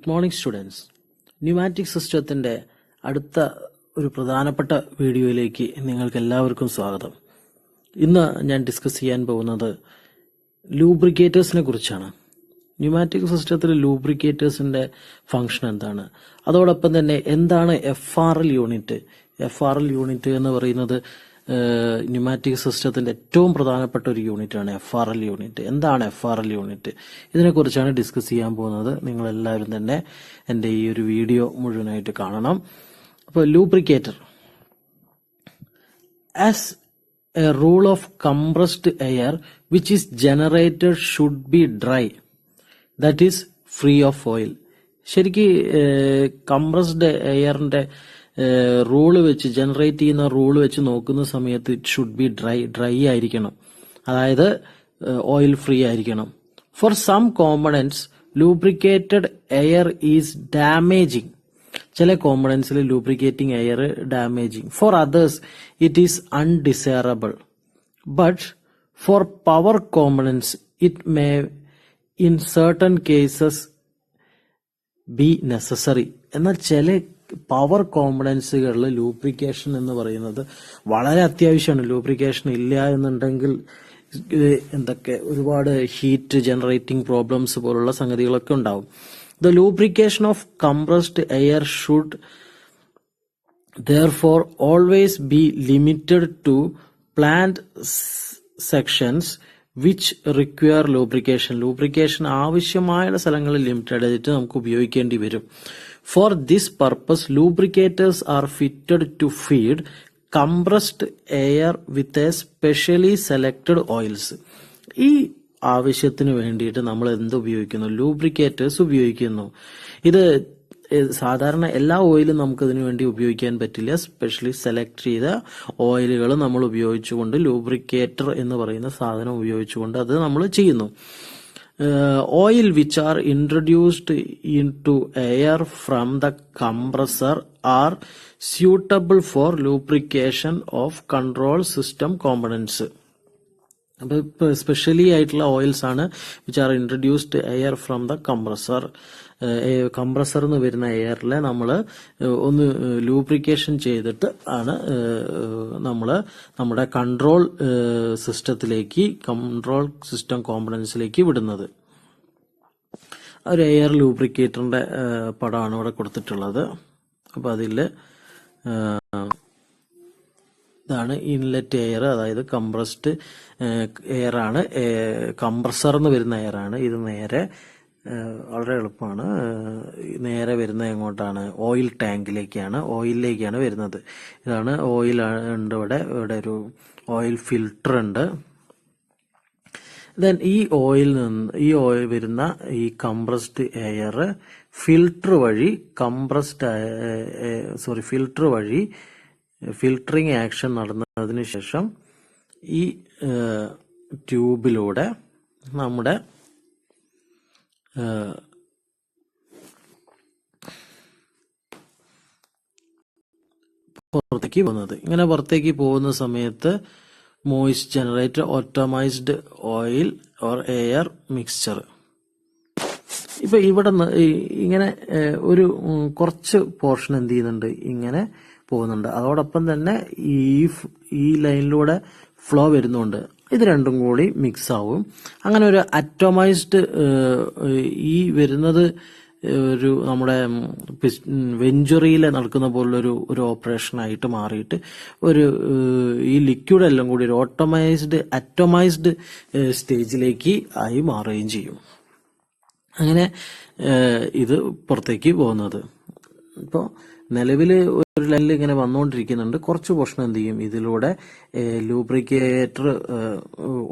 Good morning students. Pneumatic സിസ്റ്റത്തിന്റെ അടുത്ത ഒരു പ്രധാനപ്പെട്ട വീഡിയോയിലേക്ക് നിങ്ങൾക്ക് എല്ലാവർക്കും സ്വാഗതം. ഇന്ന് ഞാൻ ഡിസ്കസ് ചെയ്യാൻ പോകുന്നത് ലൂബ്രിക്കേറ്റേഴ്സിനെ കുറിച്ചാണ്. ന്യൂമാറ്റിക് സിസ്റ്റത്തിൽ ലൂബ്രിക്കേറ്റേഴ്സിന്റെ ഫംഗ്ഷൻ എന്താണ്, അതോടൊപ്പം തന്നെ എന്താണ് FRL യൂണിറ്റ്. FRL യൂണിറ്റ് എന്ന് പറയുന്നത് ന്യൂമാറ്റിക് സിസ്റ്റത്തിന്റെ ഏറ്റവും പ്രധാനപ്പെട്ട ഒരു യൂണിറ്റ് ആണ്. FRL യൂണിറ്റ് എന്താണ്? FRL യൂണിറ്റ് ഇതിനെക്കുറിച്ചാണ് ഡിസ്കസ് ചെയ്യാൻ പോകുന്നത്. നിങ്ങൾ എല്ലാവരും തന്നെ എൻ്റെ ഈ ഒരു വീഡിയോ മുഴുവനായിട്ട് കാണണം. അപ്പോൾ lubricator as a rule of compressed air which is generated should be dry, that is free of oil. ശരിക്ക് കംപ്രസ്ഡ് എയറിന്റെ റൂള് വെച്ച്, ജനറേറ്റ് ചെയ്യുന്ന റൂള് വെച്ച് നോക്കുന്ന സമയത്ത് ഇറ്റ് ഷുഡ് ബി ഡ്രൈ ആയിരിക്കണം, അതായത് ഓയിൽ ഫ്രീ ആയിരിക്കണം. For some components lubricated air is damaging. ചില കോമ്പണൻസിൽ lubricating air damaging. For others it is undesirable. But for power components it may in certain cases be necessary. എന്നാൽ ചില power കോമ്പണൻസുകളിൽ lubrication എന്ന് പറയുന്നത് വളരെ അത്യാവശ്യമാണ്. ലൂബ്രിക്കേഷൻ ഇല്ല എന്നുണ്ടെങ്കിൽ എന്തൊക്കെ ഒരുപാട് ഹീറ്റ് ജനറേറ്റിംഗ് പ്രോബ്ലംസ് പോലുള്ള സംഗതികളൊക്കെ ഉണ്ടാവും. The lubrication of compressed air should therefore always be limited to plant sections which require lubrication. lubrication ആവശ്യമായ സ്ഥലങ്ങളിൽ ലിമിറ്റഡ് ആയിട്ട് നമുക്ക് ഉപയോഗിക്കേണ്ടി വരും. For this purpose lubricators are fitted to feed compressed air with a specially selected oils. ഈ ആവശ്യത്തിന് വേണ്ടിയിട്ട് നമ്മൾ എന്ത് ഉപയോഗിക്കുന്നു? ലൂബ്രിക്കേറ്റേഴ്സ് ഉപയോഗിക്കുന്നു. ഇത് സാധാരണ എല്ലാ ഓയിലും നമുക്ക് അതിനു വേണ്ടി ഉപയോഗിക്കാൻ പറ്റില്ല. സ്പെഷ്യലി സെലക്ട് ചെയ്ത ഓയിലുകൾ നമ്മൾ ഉപയോഗിച്ചുകൊണ്ട്, ലൂബ്രിക്കേറ്റർ എന്ന് പറയുന്ന സാധനം ഉപയോഗിച്ചുകൊണ്ട് അത് നമ്മൾ ചെയ്യുന്നു. Oil which are introduced into air from the compressor are suitable for lubrication of control system components. അപ്പോൾ സ്പെഷ്യലി ആയിട്ടുള്ള ഓയിൽസ് ആണ് which are introduced air from the compressor. Compressor എന്ന് വരുന്ന എയറിലെ നമ്മൾ ഒന്ന് ലൂബ്രിക്കേഷൻ ചെയ്തിട്ട് ആണ് നമ്മൾ നമ്മുടെ കൺട്രോൾ സിസ്റ്റത്തിലേക്ക്, കൺട്രോൾ സിസ്റ്റം കോമ്പണൻസിലേക്ക് വിടുന്നത്. ഒരു എയർ ലൂബ്രിക്കേറ്ററിന്റെ പടമാണ് ഇവിടെ കൊടുത്തിട്ടുള്ളത്. അപ്പൊ അതില് ഇതാണ് ഇൻലെറ്റ് എയർ, അതായത് കംപ്രസ്ഡ് എയർ ആണ്. കംപ്രസർ എന്ന് വരുന്ന എയർ ആണ്. ഇത് നേരെ വളരെ എളുപ്പമാണ്. നേരെ വരുന്നത് എങ്ങോട്ടാണ്? ഓയിൽ ടാങ്കിലേക്കാണ്, ഓയിലിലേക്കാണ് വരുന്നത്. ഇതാണ് ഓയിൽ ഉണ്ട്. ഇവിടെ ഒരു ഓയിൽ ഫിൽട്ടർ ഉണ്ട്. ദെൻ ഈ ഓയിൽ വരുന്ന ഈ കംപ്രസ്ഡ് എയർ ഫിൽട്ടർ വഴി ഫിൽട്ടറിങ് ആക്ഷൻ നടന്നതിന് ശേഷം ഈ ട്യൂബിലൂടെ നമ്മുടെ പുറത്തേക്ക് പോകുന്നത്. ഇങ്ങനെ പുറത്തേക്ക് പോകുന്ന സമയത്ത് moist generator atomised oil or air mixture. ഇപ്പൊ ഇവിടെ ഇങ്ങനെ ഒരു കുറച്ച് പോർഷൻ എന്ത് ചെയ്യുന്നുണ്ട്? ഇങ്ങനെ പോകുന്നുണ്ട്. അതോടൊപ്പം തന്നെ ഈ ലൈനിലൂടെ ഫ്ലോ വരുന്നുണ്ട്. ഇത് രണ്ടും കൂടി മിക്സ് ആവും. അങ്ങനെ ഒരു അറ്റോമൈസ്ഡ് ഈ വരുന്നത് ഒരു നമ്മുടെ വെഞ്ചുറിയിൽ നടക്കുന്ന പോലുള്ളൊരു ഓപ്പറേഷൻ ആയിട്ട് മാറിയിട്ട് ഈ ലിക്വിഡ് എല്ലാം കൂടി ഒരു അറ്റോമൈസ്ഡ് സ്റ്റേജിലേക്ക് ആയി മാറുകയും ചെയ്യും. അങ്ങനെ ഇത് പുറത്തേക്ക് പോകുന്നത്. ഇപ്പോൾ നിലവിൽ ഒരു ലൈനിൽ ഇങ്ങനെ വന്നുകൊണ്ടിരിക്കുന്നുണ്ട്. കുറച്ച് പോർഷൻ എന്ത് ചെയ്യും? ഇതിലൂടെ ലൂബ്രിക്കേറ്റർ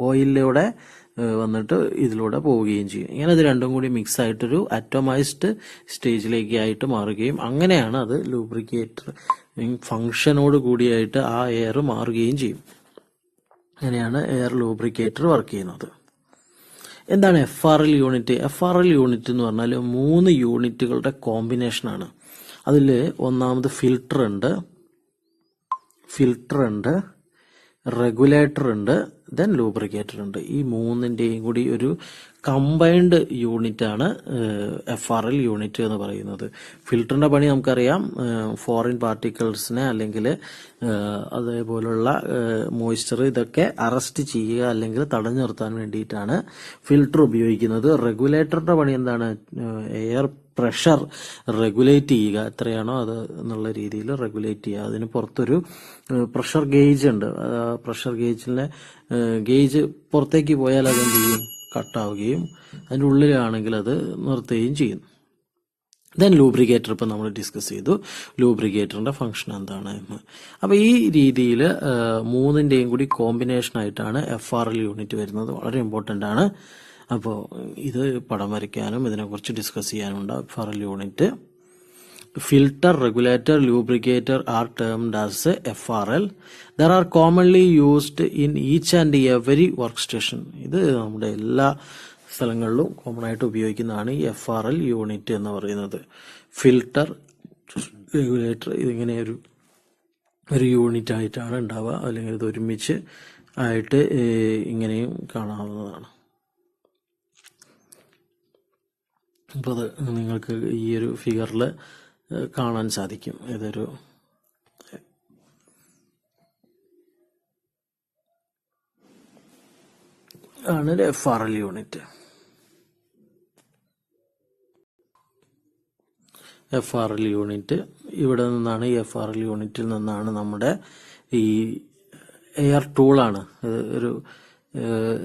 ഓയിലിലൂടെ വന്നിട്ട് ഇതിലൂടെ പോവുകയും ചെയ്യും. ഇങ്ങനെ ഇത് രണ്ടും കൂടി മിക്സ് ആയിട്ടൊരു അറ്റോമൈസ്ഡ് സ്റ്റേജിലേക്ക് ആയിട്ട് മാറുകയും, അങ്ങനെയാണ് അത് ലൂബ്രിക്കേറ്റർ ഫംഗ്ഷനോട് കൂടിയായിട്ട് ആ എയർ മാറുകയും ചെയ്യും. അങ്ങനെയാണ് എയർ ലൂബ്രിക്കേറ്റർ വർക്ക് ചെയ്യുന്നത്. എന്താണ് FRL യൂണിറ്റ്? FRL യൂണിറ്റ് എന്ന് പറഞ്ഞാൽ 3 യൂണിറ്റുകളുടെ കോമ്പിനേഷനാണ്. അതിൽ ഒന്നാമത് ഫിൽട്ടർ ഉണ്ട്, റെഗുലേറ്റർ ഉണ്ട്, ദെൻ ലൂബ്രിക്കേറ്റർ ഉണ്ട്. ഈ മൂന്നിന്റെയും കൂടി ഒരു കമ്പൈൻഡ് യൂണിറ്റ് ആണ് FRL യൂണിറ്റ് എന്ന് പറയുന്നത്. ഫിൽറ്ററിന്റെ പണി നമുക്കറിയാം, ഫോറിൻ പാർട്ടിക്കിൾസിനെ അല്ലെങ്കിൽ അതേപോലുള്ള മോയ്സ്ചർ ഇതൊക്കെ അറസ്റ്റ് ചെയ്യുക അല്ലെങ്കിൽ തടഞ്ഞു നിർത്താൻ വേണ്ടിയിട്ടാണ് ഫിൽറ്റർ ഉപയോഗിക്കുന്നത്. റെഗുലേറ്ററിന്റെ പണി എന്താണ്? എയർ പ്രഷർ റെഗുലേറ്റ് ചെയ്യുക, എത്രയാണോ അത് എന്നുള്ള രീതിയിൽ റെഗുലേറ്റ് ചെയ്യുക. അതിന് പുറത്തൊരു പ്രഷർ ഗേജ് ഉണ്ട്. പ്രഷർ ഗേജ് പുറത്തേക്ക് പോയാൽ അതെന്ത് ചെയ്യും? കട്ടാവുകയും അതിൻ്റെ ഉള്ളിലാണെങ്കിൽ അത് നിർത്തുകയും ചെയ്യും. ദെൻ ലൂബ്രിക്കേറ്റർ ഇപ്പം നമ്മൾ ഡിസ്കസ് ചെയ്തു, ലൂബ്രിക്കേറ്ററിന്റെ ഫംഗ്ഷൻ എന്താണ് എന്ന്. അപ്പൊ ഈ രീതിയിൽ മൂന്നിന്റെയും കൂടി കോമ്പിനേഷൻ ആയിട്ടാണ് FRL യൂണിറ്റ് വരുന്നത്. വളരെ ഇമ്പോർട്ടൻ്റ് ആണ്. അപ്പോൾ ഇത് പടം വരയ്ക്കാനും ഇതിനെക്കുറിച്ച് ഡിസ്കസ് ചെയ്യാനുണ്ട്. FRL unit filter, regulator, lubricator are termed as FRL. There are commonly used in each and every workstation. ഇത് നമ്മുടെ എല്ലാ സ്ഥലങ്ങളിലും കോമൺ ആയിട്ട് ഉപയോഗിക്കുന്നതാണ് ഈ FRL യൂണിറ്റ് എന്ന് പറയുന്നത്. ഫിൽട്ടർ, റെഗുലേറ്റർ ഇതിങ്ങനെ ഒരു യൂണിറ്റ് ആയിട്ടാണ് ഉണ്ടാവുക, അല്ലെങ്കിൽ ഇത് ഒരുമിച്ച് ആയിട്ട് ഇങ്ങനെയും കാണാവുന്നതാണ്. അപ്പോൾ അത് നിങ്ങൾക്ക് ഈ ഒരു ഫിഗറിൽ കാണാൻ സാധിക്കും. ഇതൊരു ആണ് FRL യൂണിറ്റ്. FRL യൂണിറ്റ് ഇവിടെ നിന്നാണ്, ഈ FRL യൂണിറ്റിൽ നിന്നാണ് നമ്മുടെ ഈ എയർ ടൂളാണ്. ഒരു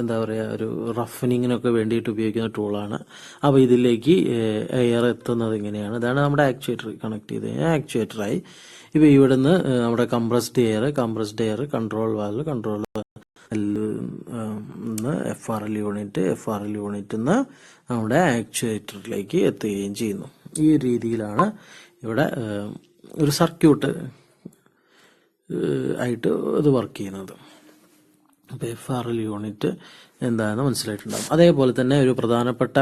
എന്താ പറയുക, ഒരു റഫനിങ്ങിനൊക്കെ വേണ്ടിയിട്ട് ഉപയോഗിക്കുന്ന ടൂളാണ്. അപ്പോൾ ഇതിലേക്ക് എയർ എത്തുന്നത് ഇങ്ങനെയാണ്. ഇതാണ് നമ്മുടെ ആക്ച്വേറ്റർ കണക്ട് ചെയ്ത് കഴിഞ്ഞാൽ ആക്ച്വേറ്ററായി. ഇപ്പോൾ ഇവിടുന്ന് നമ്മുടെ compressed air control valve FRL യൂണിറ്റിൽ നിന്ന് നമ്മുടെ ആക്ച്വേറ്ററിലേക്ക് എത്തുകയും ചെയ്യുന്നു. ഈ രീതിയിലാണ് ഇവിടെ ഒരു സർക്യൂട്ട് ആയിട്ട് ഇത് വർക്ക് ചെയ്യുന്നത്. അപ്പോൾ FRL യൂണിറ്റ് എന്താണെന്ന് മനസ്സിലായിട്ടുണ്ടാകും. അതേപോലെ തന്നെ ഒരു പ്രധാനപ്പെട്ട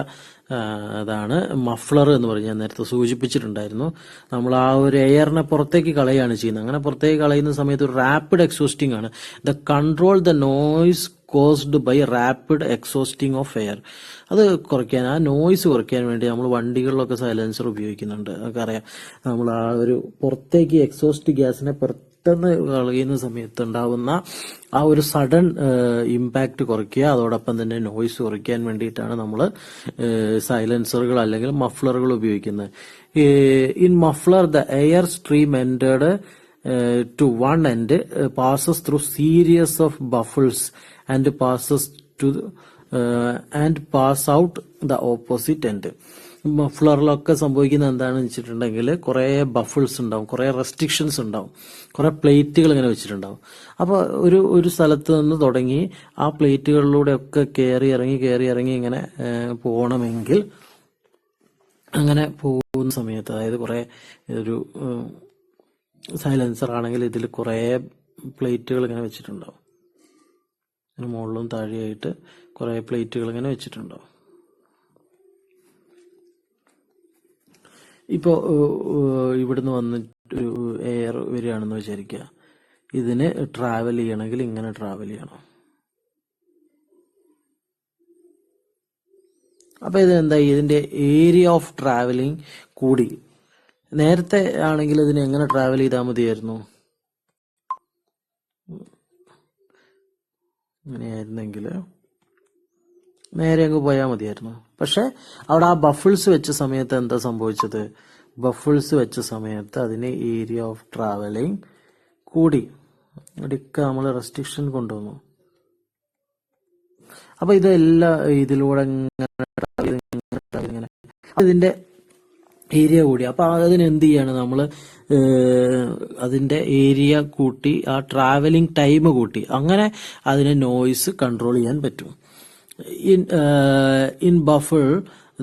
അതാണ് മഫ്ലർ എന്ന് പറഞ്ഞ് ഞാൻ നേരത്തെ സൂചിപ്പിച്ചിട്ടുണ്ടായിരുന്നു. നമ്മൾ ആ ഒരു എയറിനെ പുറത്തേക്ക് കളയുകയാണ് ചെയ്യുന്നത്. അങ്ങനെ പുറത്തേക്ക് കളയുന്ന സമയത്ത് ഒരു റാപ്പിഡ് എക്സോസ്റ്റിംഗ് ആണ്. The control the noise caused by rapid exhausting of air. അത് കുറയ്ക്കാൻ, ആ നോയ്സ് കുറയ്ക്കാൻ വേണ്ടി നമ്മൾ വണ്ടികളിലൊക്കെ സൈലൻസർ ഉപയോഗിക്കുന്നുണ്ട്. നമുക്കറിയാം, നമ്മൾ ആ ഒരു പുറത്തേക്ക് എക്സോസ്റ്റ് ഗ്യാസിനെ പെട്ടെന്ന് കളയുന്ന സമയത്ത് ഉണ്ടാവുന്ന ആ ഒരു സഡൻ ഇമ്പാക്ട് കുറയ്ക്കുക, അതോടൊപ്പം തന്നെ നോയ്സ് കുറയ്ക്കാൻ വേണ്ടിയിട്ടാണ് നമ്മൾ സൈലൻസറുകൾ അല്ലെങ്കിൽ മഫ്ലറുകൾ ഉപയോഗിക്കുന്നത്. In muffler the air stream entered to one end passes through series of buffles and passes to and pass out the opposite end. മഫ്ലറിലൊക്കെ സംഭവിക്കുന്നത് എന്താണെന്ന് വെച്ചിട്ടുണ്ടെങ്കിൽ കുറേ ബഫിൾസ് ഉണ്ടാവും, കുറേ റെസ്ട്രിക്ഷൻസ് ഉണ്ടാവും, കുറേ പ്ലേറ്റുകൾ ഇങ്ങനെ വെച്ചിട്ടുണ്ടാവും. അപ്പോൾ ഒരു സ്ഥലത്ത് നിന്ന് തുടങ്ങി ആ പ്ലേറ്റുകളിലൂടെ ഒക്കെ കയറി ഇറങ്ങി ഇങ്ങനെ പോകണമെങ്കിൽ, അങ്ങനെ പോകുന്ന സമയത്ത്, അതായത് കുറേ ഒരു സൈലൻസർ ആണെങ്കിൽ ഇതിൽ കുറേ പ്ലേറ്റുകൾ ഇങ്ങനെ വെച്ചിട്ടുണ്ടാവും. മുകളിലും താഴെയായിട്ട് കുറേ പ്ലേറ്റുകൾ ഇങ്ങനെ വെച്ചിട്ടുണ്ടാവും. ഇപ്പോൾ ഇവിടുന്ന് വന്നിട്ട് എയർ വരികയാണെന്ന് വിചാരിക്കുക. ഇതിന് ട്രാവൽ ചെയ്യണമെങ്കിൽ ഇങ്ങനെ ട്രാവൽ ചെയ്യണം. അപ്പോൾ ഇതെന്തായി, ഇതിന്റെ ഏരിയ ഓഫ് ട്രാവലിംഗ് കൂടി. നേരത്തെ ആണെങ്കിൽ ഇതിന് എങ്ങനെ ട്രാവൽ ചെയ്താൽ മതിയായിരുന്നു? അങ്ങനെയായിരുന്നെങ്കിൽ നേരെ അങ്ങ് പോയാൽ മതിയായിരുന്നു. പക്ഷെ അവിടെ ആ ബഫിൾസ് വെച്ച സമയത്ത് എന്താ സംഭവിച്ചത്? ബഫിൾസ് വെച്ച സമയത്ത് അതിന് ഏരിയ ഓഫ് ട്രാവലിംഗ് കൂടി. ഇവിടെയൊക്കെ നമ്മൾ റെസ്ട്രിക്ഷൻ കൊണ്ടുവന്നു. അപ്പൊ ഇതെല്ലാം ഇതിലൂടെ ഇങ്ങനെ ഇതിന്റെ ഏരിയ കൂടി. അപ്പൊ അതിന് എന്ത് ചെയ്യാണ് നമ്മൾ? അതിന്റെ ഏരിയ കൂട്ടി, ആ ട്രാവലിംഗ് ടൈം കൂട്ടി. അങ്ങനെ അതിനെ നോയ്സ് കൺട്രോൾ ചെയ്യാൻ പറ്റും. In baffle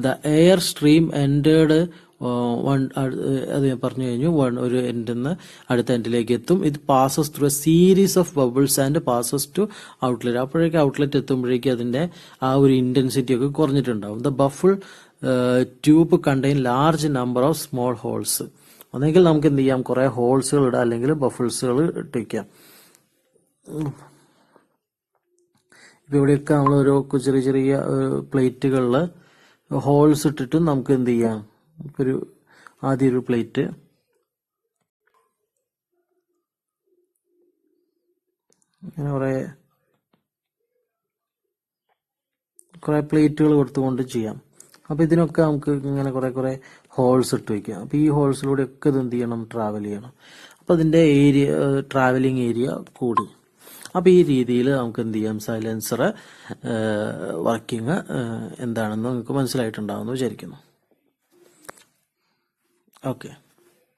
the air stream entered അത് പറഞ്ഞു കഴിഞ്ഞു. ഒരു എൻഡിൽ നിന്ന് അടുത്ത എൻഡിലേക്ക് എത്തും. ഇത് passes through a series of bubbles and passes to outlet. അപ്പോഴേക്കും ഔട്ട്ലെറ്റ് എത്തുമ്പോഴേക്കും അതിന്റെ ആ ഒരു ഇന്റൻസിറ്റി ഒക്കെ കുറഞ്ഞിട്ടുണ്ടാവും. The baffle tube contain large number of small holes. ഒന്നെങ്കിൽ നമുക്ക് എന്ത് ചെയ്യാം, കുറെ ഹോൾസുകൾ ഇടാം, അല്ലെങ്കിൽ ബഫിൾസുകൾ ഇട്ടിരിക്കാം. ഇപ്പൊ ഇവിടെയൊക്കെ നമ്മൾ ഓരോ ചെറിയ ചെറിയ പ്ലേറ്റുകളിൽ ഹോൾസ് ഇട്ടിട്ട് നമുക്ക് എന്ത് ചെയ്യാം, ആദ്യം ഒരു പ്ലേറ്റ്, ഇങ്ങനെ കുറെ പ്ലേറ്റുകൾ കൊടുത്തുകൊണ്ട് ചെയ്യാം. അപ്പൊ ഇതിനൊക്കെ നമുക്ക് ഇങ്ങനെ കുറെ ഹോൾസ് ഇട്ട് വെക്കാം. അപ്പൊ ഈ ഹോൾസിലൂടെ ഒക്കെ ഇത് എന്ത് ചെയ്യണം, ട്രാവൽ ചെയ്യണം. അപ്പൊ അതിന്റെ ട്രാവലിംഗ് ഏരിയ കൂടി. അപ്പൊ ഈ രീതിയിൽ നമുക്ക് എന്ത് ചെയ്യാം, സൈലൻസർ വർക്കിംഗ് എന്താണെന്ന് നിങ്ങൾക്ക് മനസ്സിലായിട്ടുണ്ടാവുമെന്ന് വിചാരിക്കുന്നു. ഓക്കെ.